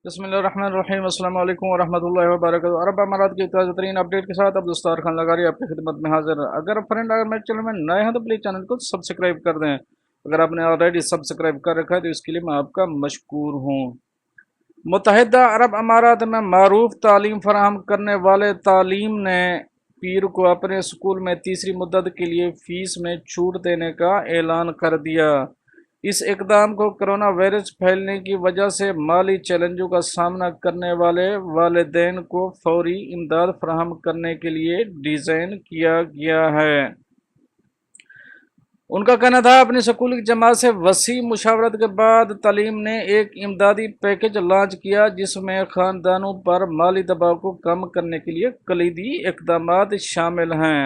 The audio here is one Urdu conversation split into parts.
بسم اللہ الرحمن الرحیم۔ السلام علیکم ورحمۃ اللہ وبرکاتہ۔ عرب امارات کی تازہ ترین اپڈیٹ کے ساتھ عبدالستار خان لغاری آپ کی خدمت میں حاضر۔ اگر میرے چینل میں نئے ہیں تو پلیز چینل کو سبسکرائب کر دیں۔ اگر آپ نے آلریڈی سبسکرائب کر رکھا ہے تو اس کے لیے میں آپ کا مشکور ہوں۔ متحدہ عرب امارات میں معروف تعلیم فراہم کرنے والے تعلیم نے پیر کو اپنے اسکول میں تیسری مدت کے لیے فیس میں چھوٹ دینے کا اعلان کر دیا۔ اس اقدام کو کرونا وائرس پھیلنے کی وجہ سے مالی چیلنجوں کا سامنا کرنے والے والدین کو فوری امداد فراہم کرنے کے لیے ڈیزائن کیا گیا ہے۔ ان کا کہنا تھا اپنی اسکول کی جماعت سے وسیع مشاورت کے بعد تعلیم نے ایک امدادی پیکج لانچ کیا جس میں خاندانوں پر مالی دباؤ کو کم کرنے کے لیے کلیدی اقدامات شامل ہیں۔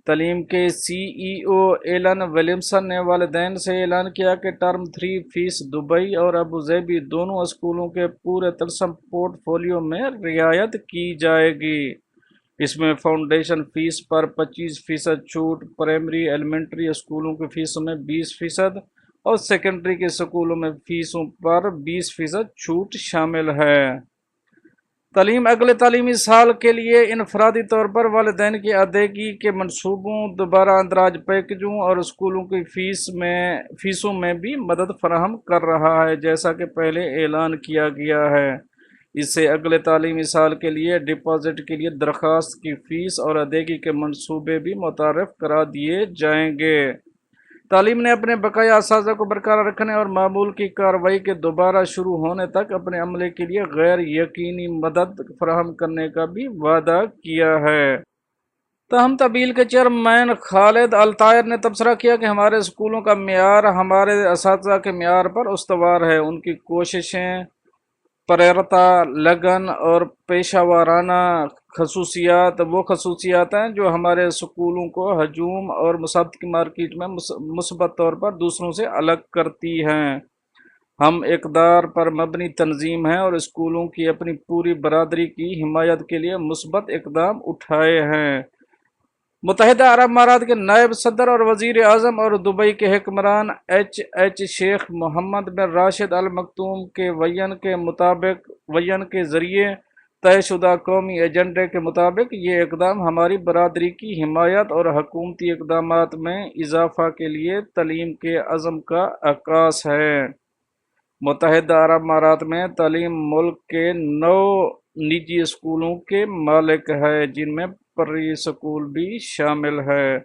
تعلیم کے سی ای او ایلن ولیمسن نے والدین سے اعلان کیا کہ ٹرم 3 فیس دبئی اور ابوظہبی دونوں اسکولوں کے پورے طلسم پورٹ فولیو میں رعایت کی جائے گی۔ اس میں فاؤنڈیشن فیس پر 25% چھوٹ، پرائمری ایلیمنٹری اسکولوں کی فیسوں میں 20% اور سیکنڈری کے اسکولوں میں فیسوں پر 20% چھوٹ شامل ہے۔ تعلیم اگلے تعلیمی سال کے لیے انفرادی طور پر والدین کی ادائیگی کے منصوبوں، دوبارہ اندراج پیکجوں اور اسکولوں کی فیسوں میں بھی مدد فراہم کر رہا ہے، جیسا کہ پہلے اعلان کیا گیا ہے۔ اس سے اگلے تعلیمی سال کے لیے ڈپازٹ کے لیے درخواست کی فیس اور ادائیگی کے منصوبے بھی متعارف کرا دیے جائیں گے۔ تعلیم نے اپنے بقایا اساتذہ کو برقرار رکھنے اور معمول کی کارروائی کے دوبارہ شروع ہونے تک اپنے عملے کے لیے غیر یقینی مدد فراہم کرنے کا بھی وعدہ کیا ہے۔ تاہم طبیل کے چیئرمین خالد الطاہر نے تبصرہ کیا کہ ہمارے اسکولوں کا معیار ہمارے اساتذہ کے معیار پر استوار ہے۔ ان کی کوششیں، پریرتا، لگن اور پیشہ وارانہ خصوصیات وہ خصوصیات ہیں جو ہمارے اسکولوں کو ہجوم اور مسابقتی مارکیٹ میں مثبت طور پر دوسروں سے الگ کرتی ہیں۔ ہم اقدار پر مبنی تنظیم ہیں اور اسکولوں کی اپنی پوری برادری کی حمایت کے لیے مثبت اقدام اٹھائے ہیں۔ متحدہ عرب امارات کے نائب صدر اور وزیر اعظم اور دبئی کے حکمران ایچ شیخ محمد بن راشد ال مکتوم کے وین کے ذریعے طے شدہ قومی ایجنڈے کے مطابق یہ اقدام ہماری برادری کی حمایت اور حکومتی اقدامات میں اضافہ کے لیے تعلیم کے عزم کا عکاس ہے۔ متحدہ عرب امارات میں تعلیم ملک کے 9 نجی اسکولوں کے مالک ہے، جن میں پری اسکول بھی شامل ہے۔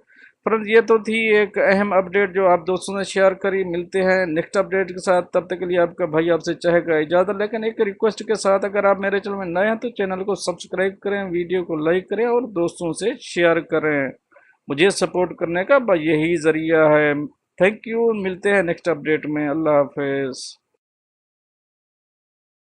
فرنڈز، یہ تو تھی ایک اہم اپڈیٹ جو آپ دوستوں نے شیئر کری۔ ملتے ہیں نیکسٹ اپڈیٹ کے ساتھ، تب تک کے لیے آپ کا بھائی آپ سے چاہے گا اجازت، لیکن ایک ریکویسٹ کے ساتھ، اگر آپ میرے چینل میں نئے ہیں تو چینل کو سبسکرائب کریں، ویڈیو کو لائک کریں اور دوستوں سے شیئر کریں۔ مجھے سپورٹ کرنے کا یہی ذریعہ ہے۔ تھینک یو، ملتے ہیں نیکسٹ اپڈیٹ میں۔ اللہ حافظ۔